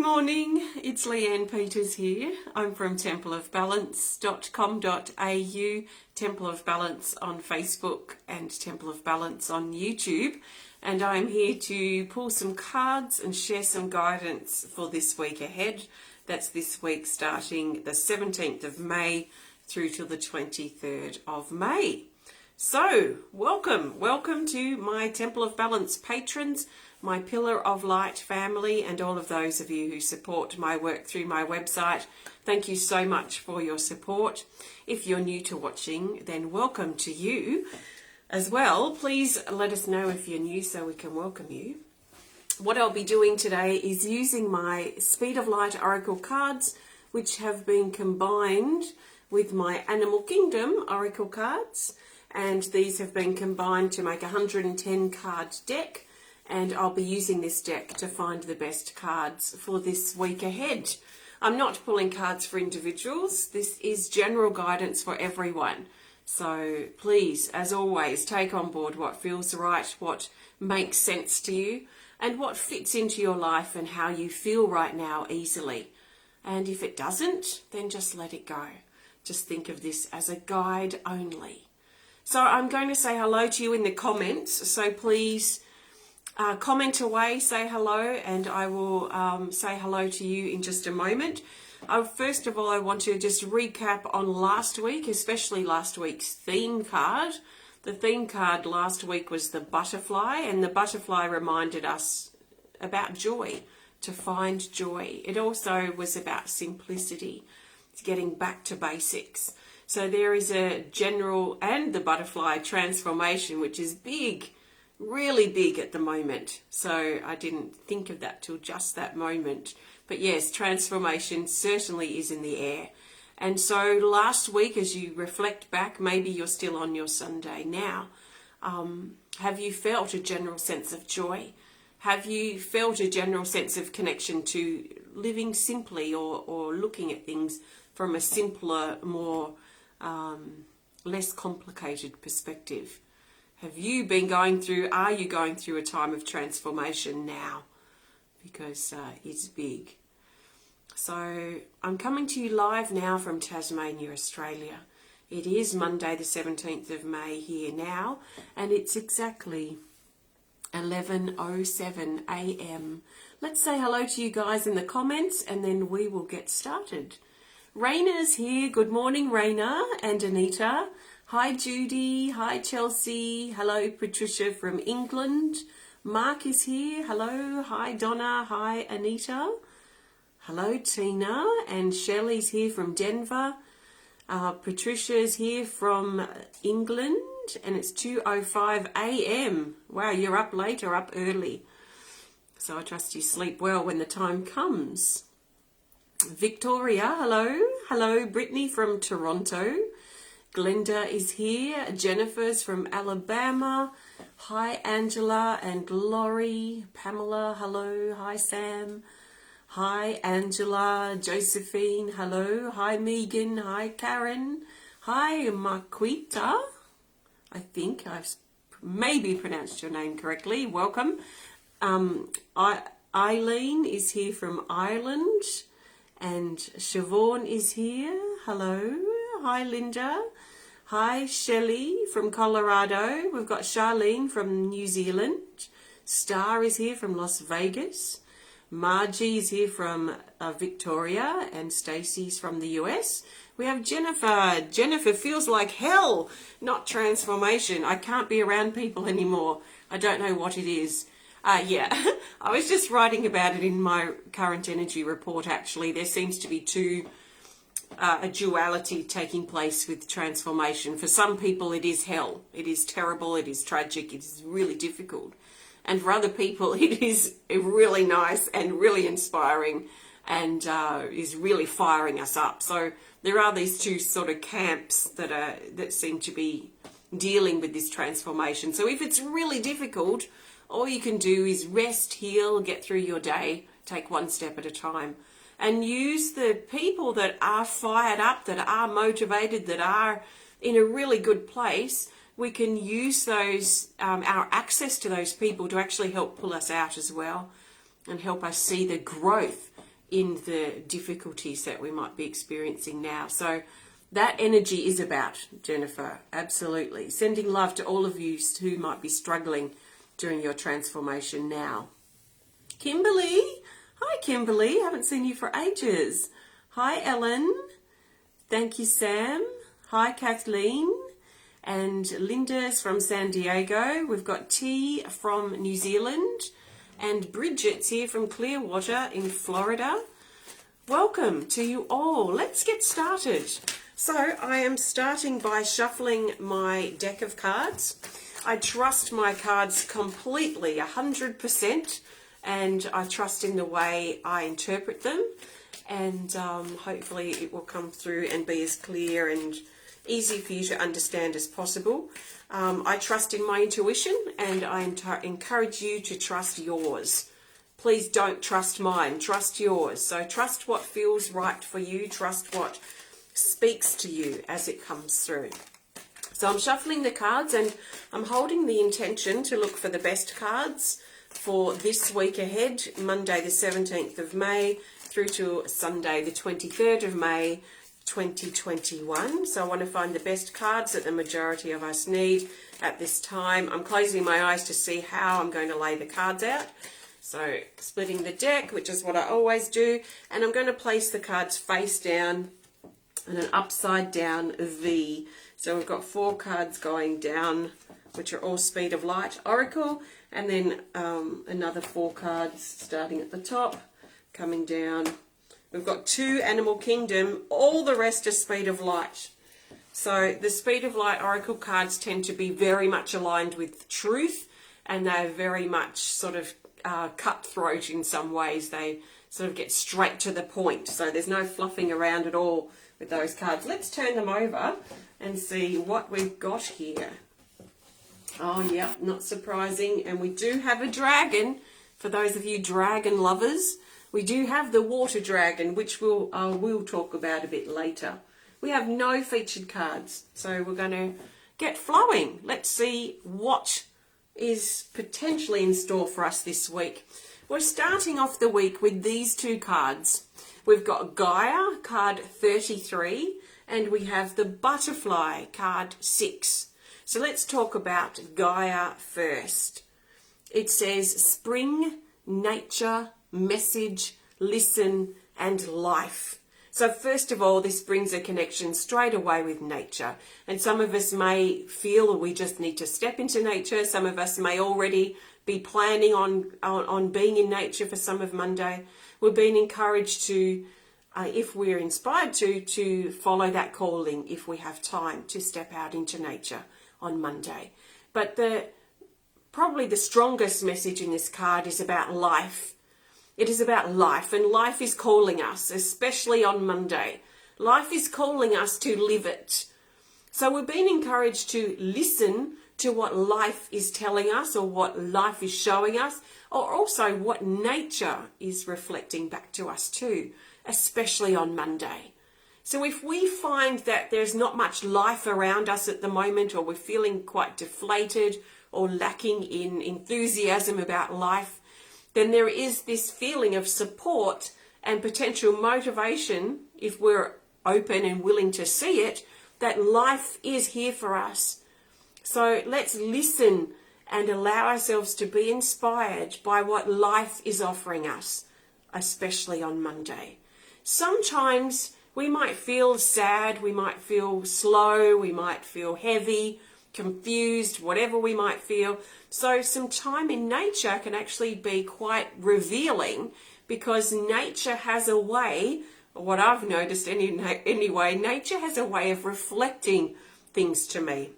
morning, it's Leanne Peters here. I'm from TempleofBalance.com.au, Temple of Balance on Facebook and Temple of Balance on YouTube. And I'm here to pull some cards and share some guidance for this week ahead. That's this week starting the 17th of May through to the 23rd of May. So, welcome to my Temple of Balance patrons, my Pillar of Light family, and all of those of you who support my work through my website. Thank you so much for your support. If you're new to watching, then welcome to you as well. Please let us know if you're new so we can welcome you. What I'll be doing today is using my Speed of Light Oracle cards, which have been combined with my Animal Kingdom Oracle cards. And these have been combined to make a 110 card deck, and I'll be using this deck to find the best cards for this week ahead. I'm not pulling cards for individuals. This is general guidance for everyone. So please, as always, take on board what feels right, what makes sense to you, and what fits into your life and how you feel right now easily. And if it doesn't, then just let it go. Just think of this as a guide only. So I'm going to say hello to you in the comments, so please comment away, say hello, and I will say hello to you in just a moment. First of all, I want to just recap on last week, especially last week's theme card. The theme card last week was the butterfly, and the butterfly reminded us about joy, to find joy. It also was about simplicity, getting back to basics. So there is a general and the butterfly transformation, which is big, really big at the moment. So I didn't think of that till just that moment. But yes, transformation certainly is in the air. And so last week, as you reflect back, maybe you're still on your Sunday now. Have you felt a general sense of joy? Have you felt a general sense of connection to living simply or looking at things from a simpler, more less complicated perspective? Have you been going through, are you going through a time of transformation now? Because it's big. So I'm coming to you live now from Tasmania, Australia. It is Monday the 17th of May here now, and it's exactly 11:07 a.m. Let's say hello to you guys in the comments, and then we will get started. Raina's here. Good morning, Raina and Anita. Hi, Judy. Hi, Chelsea. Hello, Patricia from England. Mark is here. Hello. Hi, Donna. Hi, Anita. Hello, Tina. And Shelley's here from Denver. Patricia's here from England, and it's 2:05 a.m. Wow, you're up late or up early. So I trust you sleep well when the time comes. Victoria, hello. Hello, Brittany from Toronto. Glenda is here. Jennifer's from Alabama. Hi, Angela and Laurie. Pamela, hello. Hi, Sam. Hi, Angela. Josephine, hello. Hi, Megan. Hi, Karen. Hi, Marquita. I think I've maybe pronounced your name correctly. Welcome. Eileen is here from Ireland. And Siobhan is here. Hello. Hi, Linda. Hi, Shelley from Colorado. We've got Charlene from New Zealand. Star is here from Las Vegas. Margie is here from Victoria, and Stacey's from the US. We have Jennifer. Jennifer feels like hell, not transformation. I can't be around people anymore. I don't know what it is. Yeah, I was just writing about it in my current energy report, actually. There seems to be a duality taking place with transformation. For some people, it is hell. It is terrible. It is tragic. It is really difficult. And for other people, it is really nice and really inspiring and is really firing us up. So there are these two sort of camps that seem to be dealing with this transformation. So if it's really difficult, all you can do is rest, heal, get through your day, take one step at a time, and use the people that are fired up, that are motivated, that are in a really good place. We can use those, our access to those people to actually help pull us out as well and help us see the growth in the difficulties that we might be experiencing now. So that energy is about, Jennifer, absolutely. Sending love to all of you who might be struggling during your transformation now. Kimberly, hi Kimberly, haven't seen you for ages. Hi Ellen, thank you Sam. Hi Kathleen, and Linda's from San Diego. We've got T from New Zealand, and Bridget's here from Clearwater in Florida. Welcome to you all. Let's get started. So I am starting by shuffling my deck of cards. I trust my cards completely, 100%, and I trust in the way I interpret them, and hopefully it will come through and be as clear and easy for you to understand as possible. I trust in my intuition, and I encourage you to trust yours. Please don't trust mine, trust yours. So trust what feels right for you, trust what speaks to you as it comes through. So I'm shuffling the cards, and I'm holding the intention to look for the best cards for this week ahead, Monday the 17th of May through to Sunday the 23rd of May 2021. So I want to find the best cards that the majority of us need at this time. I'm closing my eyes to see how I'm going to lay the cards out. So splitting the deck, which is what I always do, and I'm going to place the cards face down in an upside down V. So we've got 4 cards going down, which are all Speed of Light Oracle, and then another 4 cards starting at the top, coming down. We've got 2 Animal Kingdom, all the rest are Speed of Light. So the Speed of Light Oracle cards tend to be very much aligned with truth, and they're very much sort of cutthroat in some ways. They sort of get straight to the point. So there's no fluffing around at all with those cards. Let's turn them over and see what we've got here. Oh yeah, not surprising. And we do have a dragon. For those of you dragon lovers, we do have the water dragon, which we'll talk about a bit later. We have no featured cards, so we're going to get flowing. Let's see what is potentially in store for us this week. We're starting off the week with these 2 cards. We've got Gaia, card 33, and we have the Butterfly, card 6. So let's talk about Gaia first. It says spring, nature, message, listen, and life. So first of all, this brings a connection straight away with nature. And some of us may feel we just need to step into nature. Some of us may already be planning on being in nature for some of Monday. We're being encouraged to, if we're inspired to follow that calling if we have time to step out into nature on Monday. But probably the strongest message in this card is about life. It is about life, and life is calling us, especially on Monday. Life is calling us to live it. So we're being encouraged to listen to what life is telling us, or what life is showing us, or also what nature is reflecting back to us too, especially on Monday. So if we find that there's not much life around us at the moment, or we're feeling quite deflated or lacking in enthusiasm about life, then there is this feeling of support and potential motivation, if we're open and willing to see it, that life is here for us. So let's listen and allow ourselves to be inspired by what life is offering us, especially on Monday. Sometimes we might feel sad, we might feel slow, we might feel heavy, confused, whatever we might feel. So some time in nature can actually be quite revealing, because nature has a way, what I've noticed anyway, nature has a way of reflecting things to me.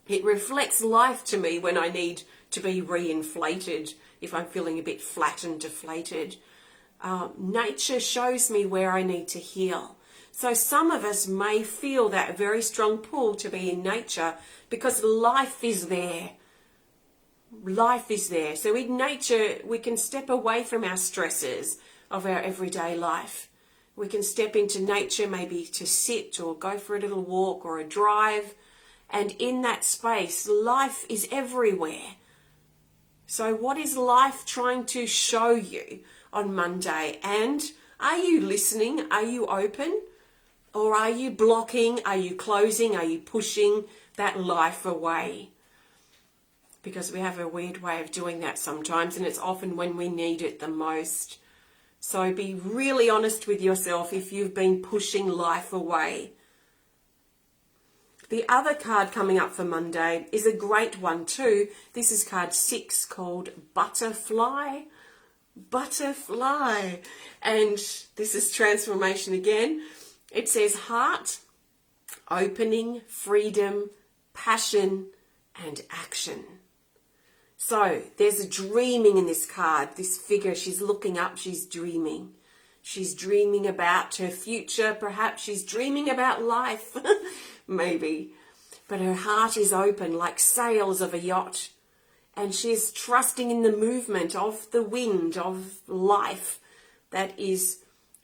It reflects life to me when I need to be reinflated, if I'm feeling a bit flat and deflated. Nature shows me where I need to heal. So some of us may feel that very strong pull to be in nature because life is there. Life is there. So in nature, we can step away from our stresses of our everyday life. We can step into nature, maybe to sit or go for a little walk or a drive. And in that space, life is everywhere. So what is life trying to show you on Monday? And Are you listening? Are you open? Or are you blocking? Are you closing? Are you pushing that life away? Because we have a weird way of doing that sometimes, and it's often when we need it the most. So be really honest with yourself if you've been pushing life away. The other card coming up for Monday is a great one too. This is card 6, called Butterfly. Butterfly. And this is transformation again. It says heart, opening, freedom, passion, and action. So there's a dreaming in this card. This figure, she's looking up, she's dreaming. She's dreaming about her future, perhaps she's dreaming about life, maybe. But her heart is open like sails of a yacht. And she's trusting in the movement of the wind of life that is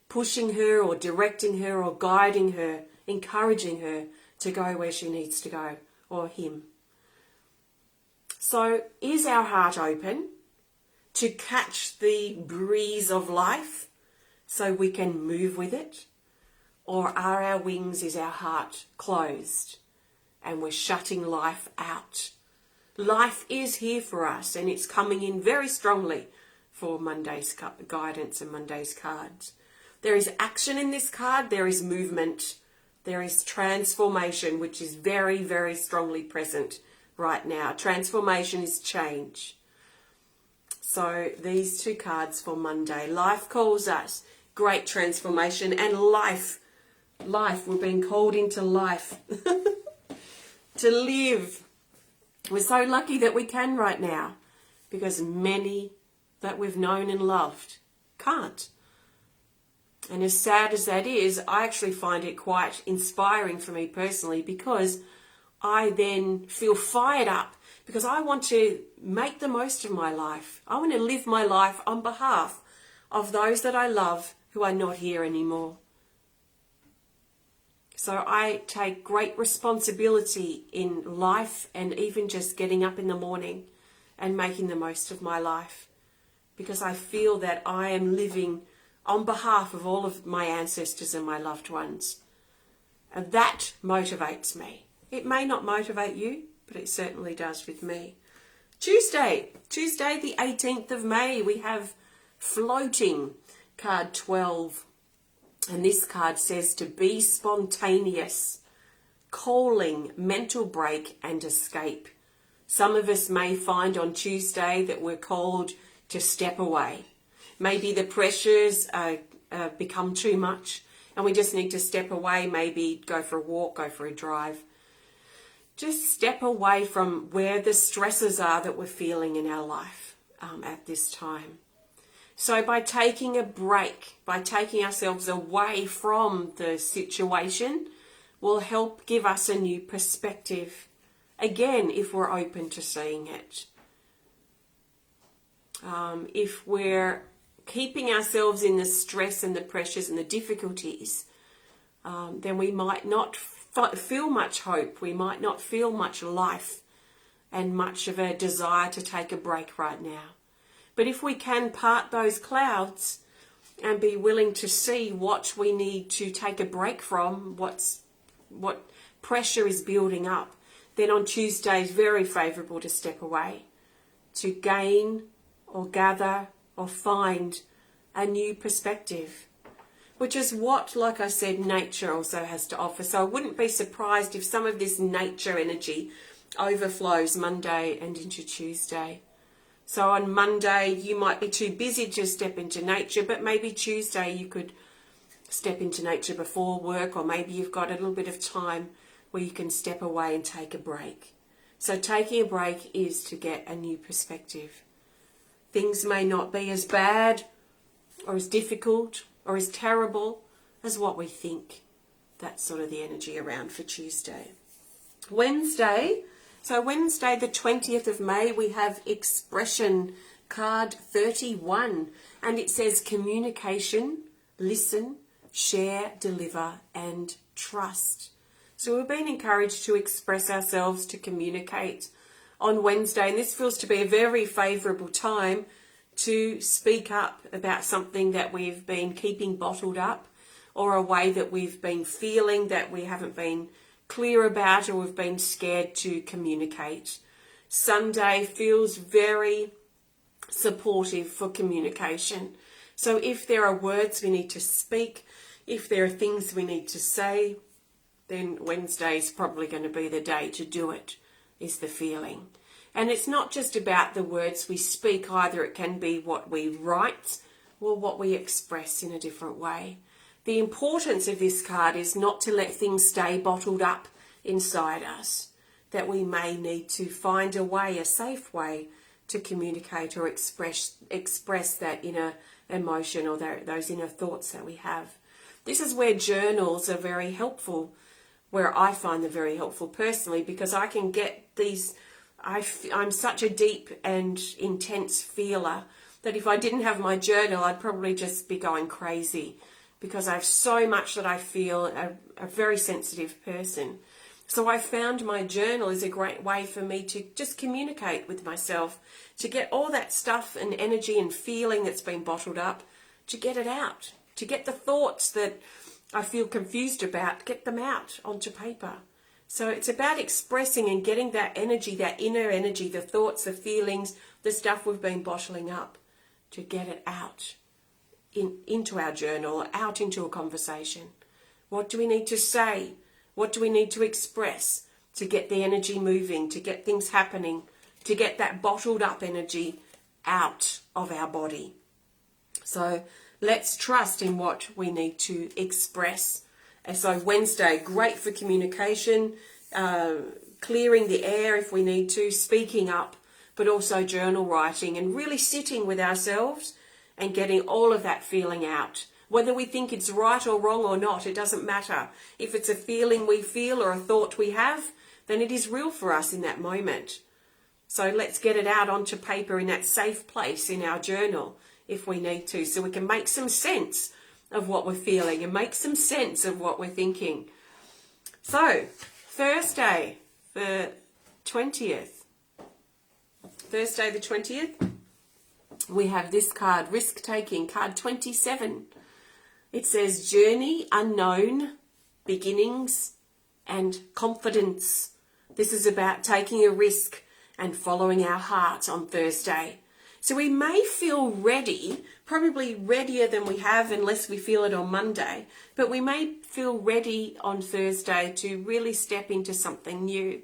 pushing her or directing her or guiding her, encouraging her to go where she needs to go, or him. So is our heart open to catch the breeze of life so we can move with it? Or are our wings, is our heart closed and we're shutting life out? Life is here for us, and it's coming in very strongly for Monday's guidance and Monday's cards. There is action in this card, there is movement, there is transformation, which is very, very strongly present right now. Transformation is change. So these two cards for Monday. Life calls us. Great transformation. And life. Life. We're being called into life. To live. We're so lucky that we can right now. Because many that we've known and loved can't. And as sad as that is, I actually find it quite inspiring for me personally, because I then feel fired up because I want to make the most of my life. I want to live my life on behalf of those that I love who are not here anymore. So I take great responsibility in life, and even just getting up in the morning and making the most of my life, because I feel that I am living on behalf of all of my ancestors and my loved ones. And that motivates me. It may not motivate you, but it certainly does with me. Tuesday the 18th of May, we have floating, card 12. And this card says to be spontaneous, calling, mental break and escape. Some of us may find on Tuesday that we're called to step away. Maybe the pressures become too much and we just need to step away, maybe go for a walk, go for a drive. Just step away from where the stresses are that we're feeling in our life at this time. So by taking a break, by taking ourselves away from the situation, will help give us a new perspective. Again, if we're open to seeing it. If we're keeping ourselves in the stress and the pressures and the difficulties, then we might not feel much hope. We might not feel much life and much of a desire to take a break right now. But if we can part those clouds and be willing to see what we need to take a break from, what pressure is building up, then on Tuesday is very favourable to step away, to gain or gather or find a new perspective, which is what, like I said, nature also has to offer. So I wouldn't be surprised if some of this nature energy overflows Monday and into Tuesday. So on Monday, you might be too busy to step into nature, but maybe Tuesday you could step into nature before work, or maybe you've got a little bit of time where you can step away and take a break. So taking a break is to get a new perspective. Things may not be as bad or as difficult or as terrible as what we think. That's sort of the energy around for Tuesday. Wednesday the 20th of May, we have expression, card 31, and it says communication, listen, share, deliver, and trust. So we've been encouraged to express ourselves, to communicate on Wednesday, and this feels to be a very favourable time to speak up about something that we've been keeping bottled up, or a way that we've been feeling that we haven't been clear about, or we've been scared to communicate. Sunday feels very supportive for communication. So if there are words we need to speak, if there are things we need to say, then Wednesday is probably going to be the day to do it, is the feeling. And it's not just about the words we speak either. It can be what we write or what we express in a different way. The importance of this card is not to let things stay bottled up inside us, that we may need to find a way, a safe way, to communicate or express that inner emotion or those inner thoughts that we have. This is where journals are very helpful, where I find them very helpful personally, because I can get these. I'm such a deep and intense feeler that if I didn't have my journal, I'd probably just be going crazy, because I have so much that I feel, a very sensitive person. So I found my journal is a great way for me to just communicate with myself, to get all that stuff and energy and feeling that's been bottled up, to get it out, to get the thoughts that I feel confused about, get them out onto paper. So it's about expressing and getting that energy, that inner energy, the thoughts, the feelings, the stuff we've been bottling up, to get it out into our journal, out into a conversation. What do we need to say? What do we need to express to get the energy moving, to get things happening, to get that bottled up energy out of our body? So let's trust in what we need to express. And so Wednesday, great for communication, clearing the air if we need to, speaking up, but also journal writing and really sitting with ourselves and getting all of that feeling out. Whether we think it's right or wrong or not, it doesn't matter. If it's a feeling we feel or a thought we have, then it is real for us in that moment. So let's get it out onto paper in that safe place in our journal if we need to, so we can make some sense of what we're feeling and make some sense of what we're thinking. So Thursday the 20th. Thursday the 20th, we have this card, Risk Taking, card 27. It says Journey, Unknown, Beginnings and Confidence. This is about taking a risk and following our heart on Thursday. So we may feel ready, probably readier than we have unless we feel it on Monday, but we may feel ready on Thursday to really step into something new,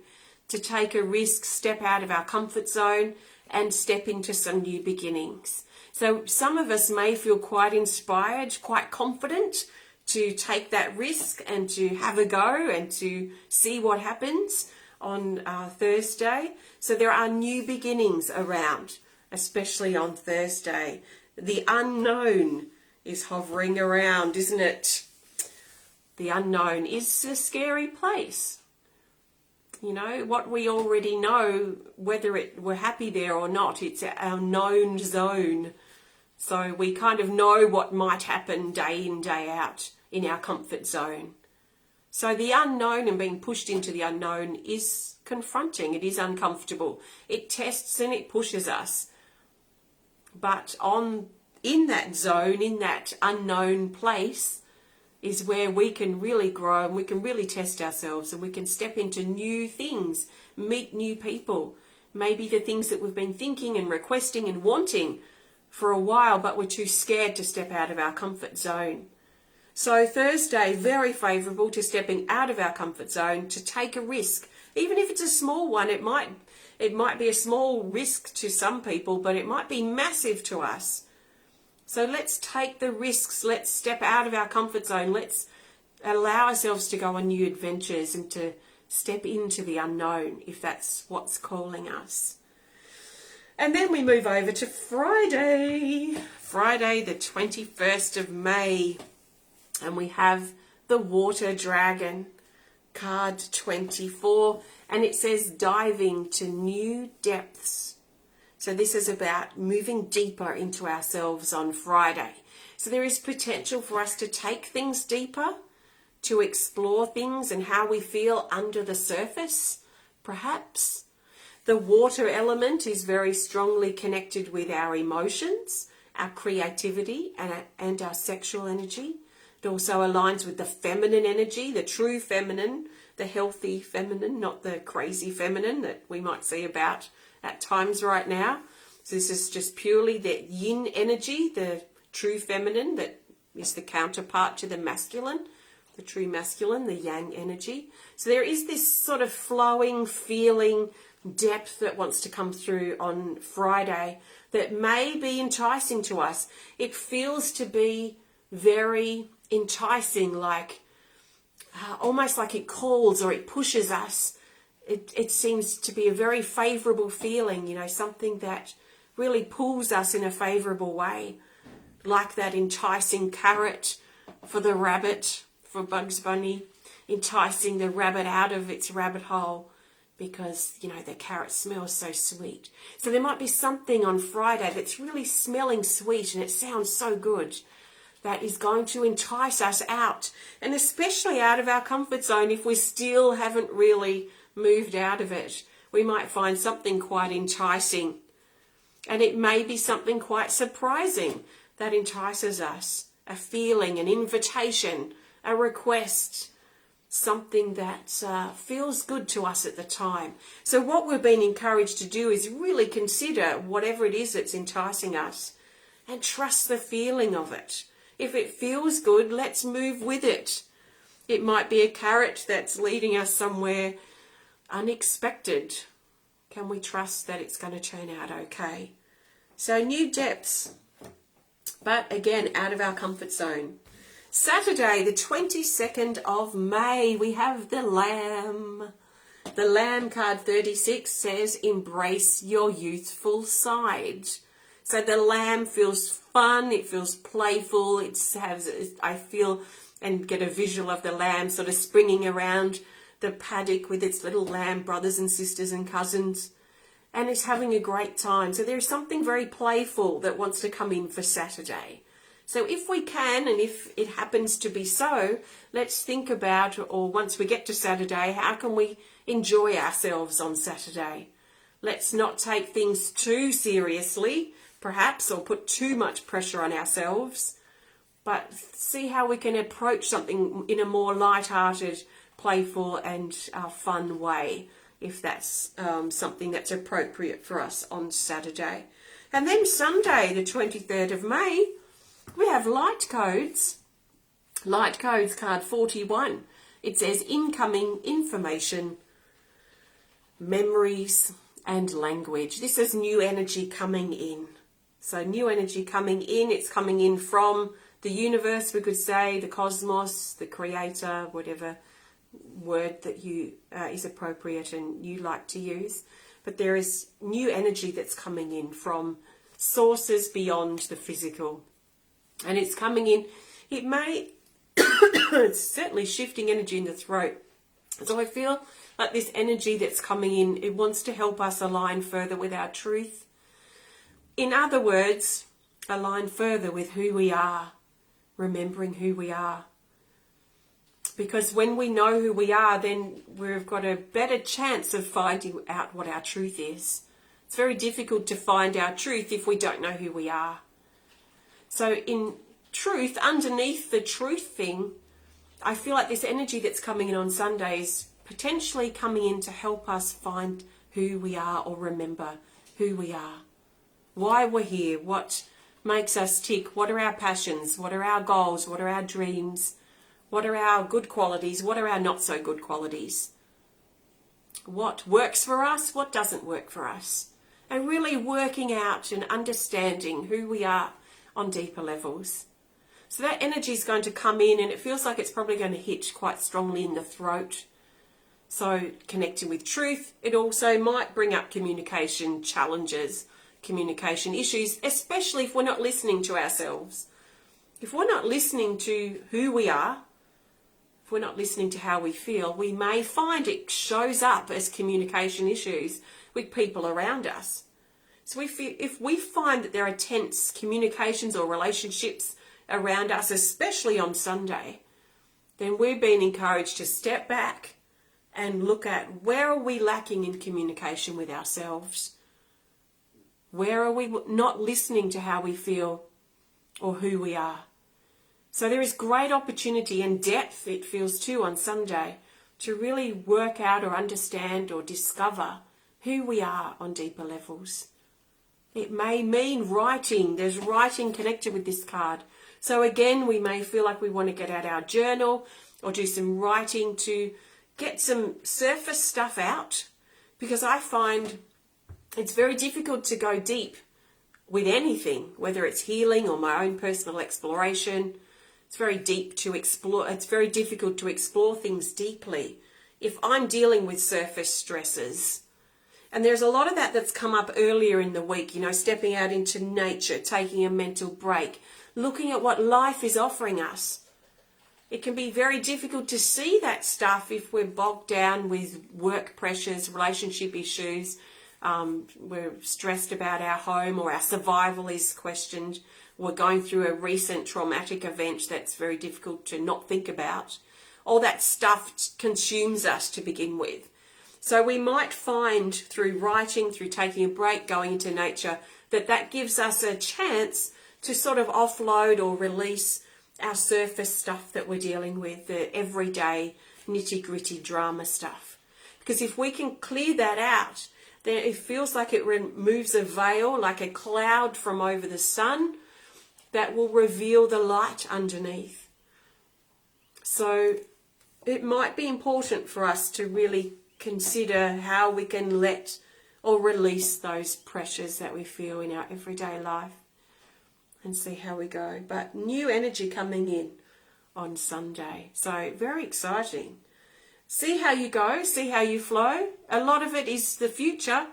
to take a risk, step out of our comfort zone and step into some new beginnings. So some of us may feel quite inspired, quite confident to take that risk and to have a go and to see what happens on Thursday. So there are new beginnings around, especially on Thursday. The unknown is hovering around, isn't it? The unknown is a scary place. You know, what we already know, whether we're happy there or not, it's our known zone. So we kind of know what might happen day in, day out in our comfort zone. So the unknown and being pushed into the unknown is confronting. It is uncomfortable. It tests and it pushes us. But in that zone, in that unknown place, is where we can really grow and we can really test ourselves and we can step into new things, meet new people. Maybe the things that we've been thinking and requesting and wanting for a while, but we're too scared to step out of our comfort zone. So Thursday, very favourable to stepping out of our comfort zone, to take a risk. Even if it's a small one, it might be a small risk to some people, but it might be massive to us. So let's take the risks. Let's step out of our comfort zone. Let's allow ourselves to go on new adventures and to step into the unknown, if that's what's calling us. And then we move over to Friday the 21st of May. And we have the Water Dragon, card 24. And it says diving to new depths. So this is about moving deeper into ourselves on Friday. So there is potential for us to take things deeper, to explore things and how we feel under the surface, perhaps. The water element is very strongly connected with our emotions, our creativity, and our sexual energy. It also aligns with the feminine energy, the true feminine, the healthy feminine, not the crazy feminine that we might see about at times right now. So this is just purely the yin energy, the true feminine that is the counterpart to the masculine, the true masculine, the yang energy. So there is this sort of flowing, feeling depth that wants to come through on Friday that may be enticing to us. It feels to be very enticing, like almost like it calls or it pushes us. It seems to be a very favourable feeling, something that really pulls us in a favourable way, like that enticing carrot for the rabbit, for Bugs Bunny, enticing the rabbit out of its rabbit hole because, the carrot smells so sweet. So there might be something on Friday that's really smelling sweet and it sounds so good that is going to entice us out, and especially out of our comfort zone. If we still haven't really moved out of it, we might find something quite enticing, and it may be something quite surprising that entices us, a feeling, an invitation, a request, something that feels good to us at the time. So what we're being encouraged to do is really consider whatever it is that's enticing us and trust the feeling of it. If it feels good, let's move with it. It might be a carrot that's leading us somewhere unexpected. Can we trust that it's going to turn out okay? So new depths, but again, out of our comfort zone. Saturday, the 22nd of May, we have the Lamb. The Lamb card 36 says, embrace your youthful side. So the lamb feels fun, it feels playful, I feel and get a visual of the lamb sort of springing around the paddock with its little lamb brothers and sisters and cousins, and it's having a great time. So there's something very playful that wants to come in for Saturday. So if we can, and if it happens to be so, let's think about, or once we get to Saturday, how can we enjoy ourselves on Saturday? Let's not take things too seriously, perhaps, or put too much pressure on ourselves, but see how we can approach something in a more light-hearted, playful and fun way, if that's something that's appropriate for us on Saturday. And then Sunday, the 23rd of May, we have light codes. Light codes card 41. It says incoming information, memories and language. This is new energy coming in. So new energy coming in, it's coming in from the universe, we could say, the cosmos, the creator, whatever word that is appropriate and you like to use. But there is new energy that's coming in from sources beyond the physical. And it's coming in, it may, it's certainly shifting energy in the throat. So I feel like this energy that's coming in, it wants to help us align further with our truth. In other words, align further with who we are, remembering who we are. Because when we know who we are, then we've got a better chance of finding out what our truth is. It's very difficult to find our truth if we don't know who we are. So in truth, underneath the truth thing, I feel like this energy that's coming in on Sunday is potentially coming in to help us find who we are or remember who we are. Why we're here, what makes us tick, what are our passions, what are our goals, what are our dreams, what are our good qualities, what are our not so good qualities, what works for us, what doesn't work for us, and really working out and understanding who we are on deeper levels. So that energy is going to come in, and it feels like it's probably going to hit quite strongly in the throat. So connecting with truth, it also might bring up communication challenges, communication issues, especially if we're not listening to ourselves. If we're not listening to who we are, if we're not listening to how we feel, we may find it shows up as communication issues with people around us. So if we find that there are tense communications or relationships around us, especially on Sunday, then we're being encouraged to step back and look at where are we lacking in communication with ourselves? Where are we not listening to how we feel or who we are? So there is great opportunity and depth, it feels too, on Sunday to really work out or understand or discover who we are on deeper levels. It may mean writing. There's writing connected with this card. So again, we may feel like we want to get out our journal or do some writing to get some surface stuff out, because I find it's very difficult to go deep with anything, whether it's healing or my own personal exploration. It's very deep to explore. It's very difficult to explore things deeply if I'm dealing with surface stresses. And there's a lot of that that's come up earlier in the week, you know, stepping out into nature, taking a mental break, looking at what life is offering us. It can be very difficult to see that stuff if we're bogged down with work pressures, relationship issues, we're stressed about our home or our survival is questioned. We're going through a recent traumatic event that's very difficult to not think about. All that stuff consumes us to begin with. So we might find through writing, through taking a break, going into nature, that gives us a chance to sort of offload or release our surface stuff that we're dealing with, the everyday nitty-gritty drama stuff. Because if we can clear that out, then it feels like it removes a veil, like a cloud from over the sun, that will reveal the light underneath. So it might be important for us to really consider how we can let or release those pressures that we feel in our everyday life and see how we go. But new energy coming in on Sunday. So very exciting. See how you go, see how you flow. A lot of it is the future,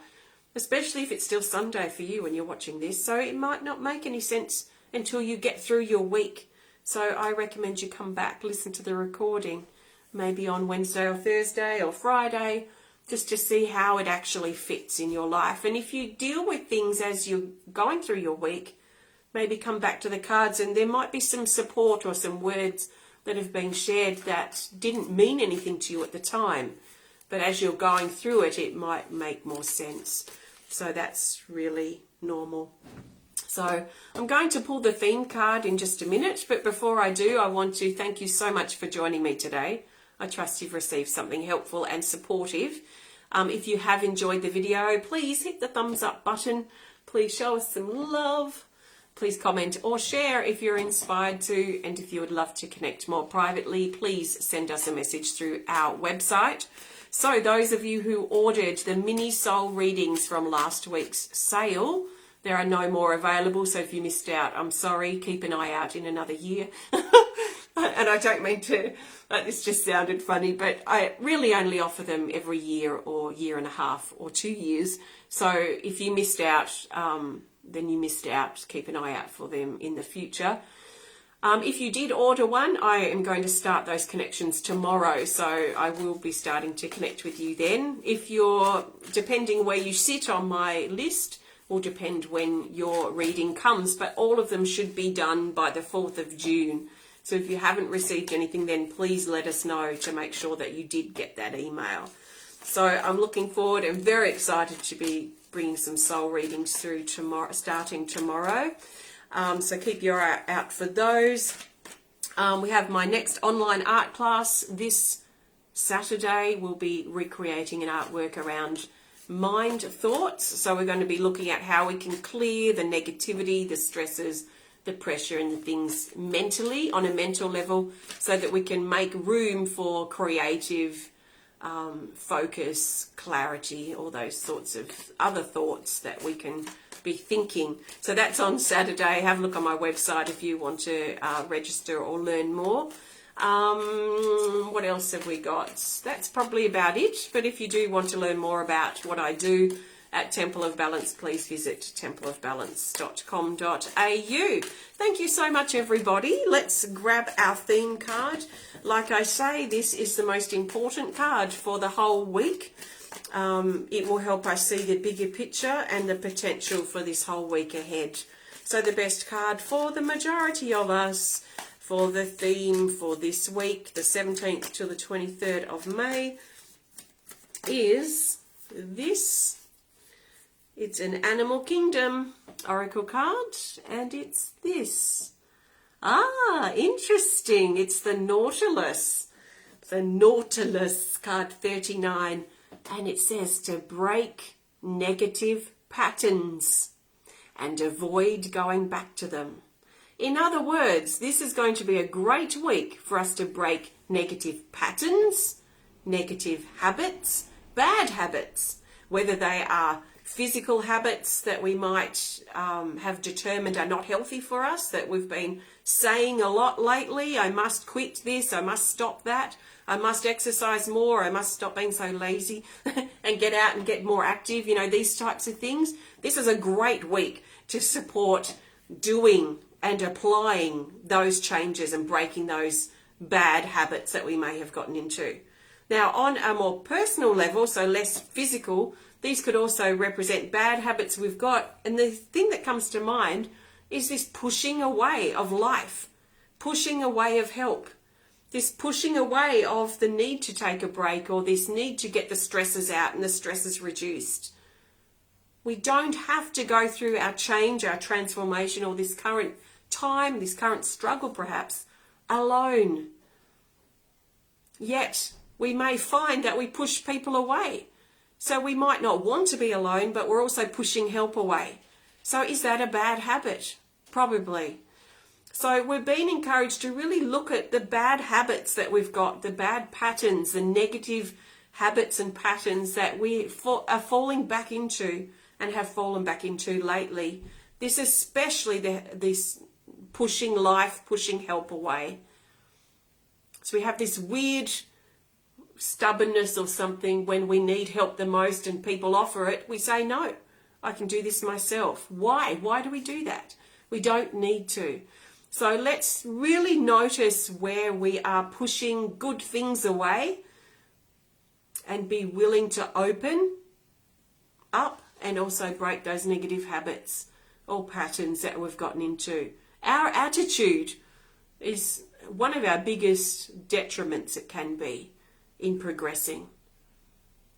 especially if it's still Sunday for you when you're watching this. So it might not make any sense until you get through your week. So I recommend you come back, listen to the recording, maybe on Wednesday or Thursday or Friday, just to see how it actually fits in your life. And if you deal with things as you're going through your week, maybe come back to the cards and there might be some support or some words that have been shared that didn't mean anything to you at the time. But as you're going through it, it might make more sense. So that's really normal. So I'm going to pull the theme card in just a minute. But before I do, I want to thank you so much for joining me today. I trust you've received something helpful and supportive. If you have enjoyed the video, please hit the thumbs up button. Please show us some love. Please comment or share if you're inspired to, and if you would love to connect more privately, please send us a message through our website. So those of you who ordered the mini soul readings from last week's sale, there are no more available, so if you missed out, I'm sorry. Keep an eye out in another year. And I don't mean to, this just sounded funny, but I really only offer them every year or year and a half or 2 years. So if you missed out, then you missed out. Keep an eye out for them in the future. If you did order one, I am going to start those connections tomorrow, so I will be starting to connect with you then. If you're, depending where you sit on my list, will depend when your reading comes, but all of them should be done by the 4th of June. So if you haven't received anything, then please let us know to make sure that you did get that email. So I'm looking forward and very excited to be bringing some soul readings through tomorrow, starting tomorrow. So keep your eye out for those. We have my next online art class this Saturday. We'll be recreating an artwork around mind thoughts. So we're going to be looking at how we can clear the negativity, the stresses, the pressure and the things mentally, on a mental level, so that we can make room for creative focus, clarity, all those sorts of other thoughts that we can be thinking. So that's on Saturday. Have a look on my website if you want to register or learn more. What else have we got? That's probably about it. But if you do want to learn more about what I do at Temple of Balance, please visit templeofbalance.com.au. Thank you so much, everybody. Let's grab our theme card. Like I say, this is the most important card for the whole week. It will help us see the bigger picture and the potential for this whole week ahead. So the best card for the majority of us for the theme for this week, the 17th to the 23rd of May, is this. It's an Animal Kingdom Oracle card, and it's this. Ah, interesting. It's the Nautilus. The Nautilus card 39, and it says to break negative patterns and avoid going back to them. In other words, this is going to be a great week for us to break negative patterns, negative habits, bad habits, whether they are physical habits that we might have determined are not healthy for us, that we've been saying a lot lately. I must quit this, I must stop that, I must exercise more, I must stop being so lazy and get out and get more active, you know, these types of things. This is a great week to support doing and applying those changes and breaking those bad habits that we may have gotten into. Now, on a more personal level, so less physical, these could also represent bad habits we've got. And the thing that comes to mind is this pushing away of life, pushing away of help, this pushing away of the need to take a break, or this need to get the stresses out and the stresses reduced. We don't have to go through our change, our transformation, or this current time, this current struggle perhaps, alone. Yet we may find that we push people away. So we might not want to be alone, but we're also pushing help away. So is that a bad habit? Probably. So we're being encouraged to really look at the bad habits that we've got, the bad patterns, the negative habits and patterns that we are falling back into and have fallen back into lately. This especially this pushing life, pushing help away. So we have this weird stubbornness or something when we need help the most and people offer it. We say, no, I can do this myself. Why? Why do we do that? We don't need to. So let's really notice where we are pushing good things away and be willing to open up and also break those negative habits or patterns that we've gotten into. Our attitude is one of our biggest detriments it can be in progressing.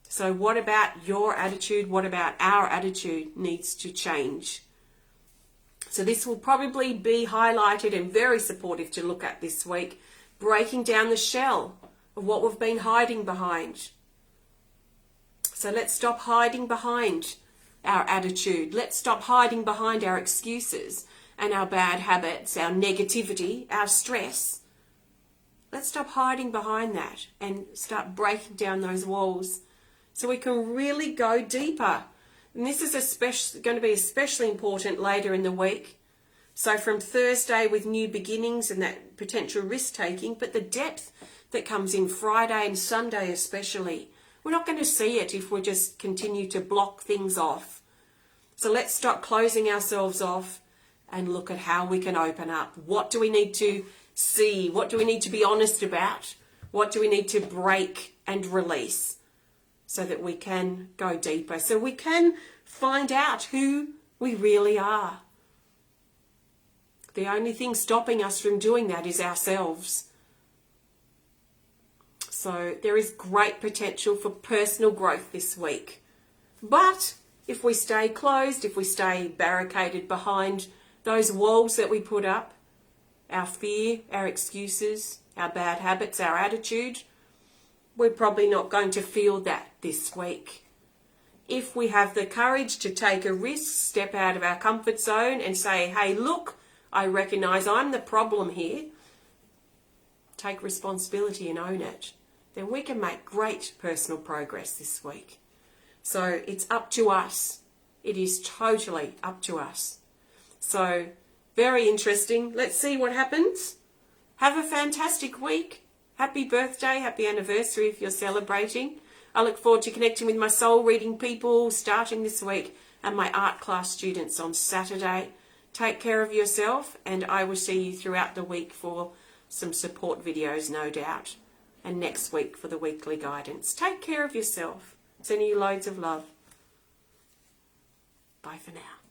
So what about your attitude? What about our attitude needs to change? So this will probably be highlighted and very supportive to look at this week, breaking down the shell of what we've been hiding behind. So let's stop hiding behind our attitude. Let's stop hiding behind our excuses and our bad habits, our negativity, our stress. Let's stop hiding behind that and start breaking down those walls so we can really go deeper. And this is going to be especially important later in the week. So from Thursday with new beginnings and that potential risk-taking, but the depth that comes in Friday and Sunday especially, we're not going to see it if we just continue to block things off. So let's stop closing ourselves off and look at how we can open up. What do we need to see? What do we need to be honest about? What do we need to break and release so that we can go deeper, so we can find out who we really are? The only thing stopping us from doing that is ourselves. So there is great potential for personal growth this week. But if we stay closed, if we stay barricaded behind those walls that we put up, our fear, our excuses, our bad habits, our attitude, we're probably not going to feel that this week. If we have the courage to take a risk, step out of our comfort zone and say, hey, look, I recognise I'm the problem here, take responsibility and own it, then we can make great personal progress this week. So it's up to us. It is totally up to us. So very interesting. Let's see what happens. Have a fantastic week. Happy birthday, happy anniversary if you're celebrating. I look forward to connecting with my soul reading people starting this week and my art class students on Saturday. Take care of yourself, and I will see you throughout the week for some support videos, no doubt. And next week for the weekly guidance. Take care of yourself. Sending you loads of love. Bye for now.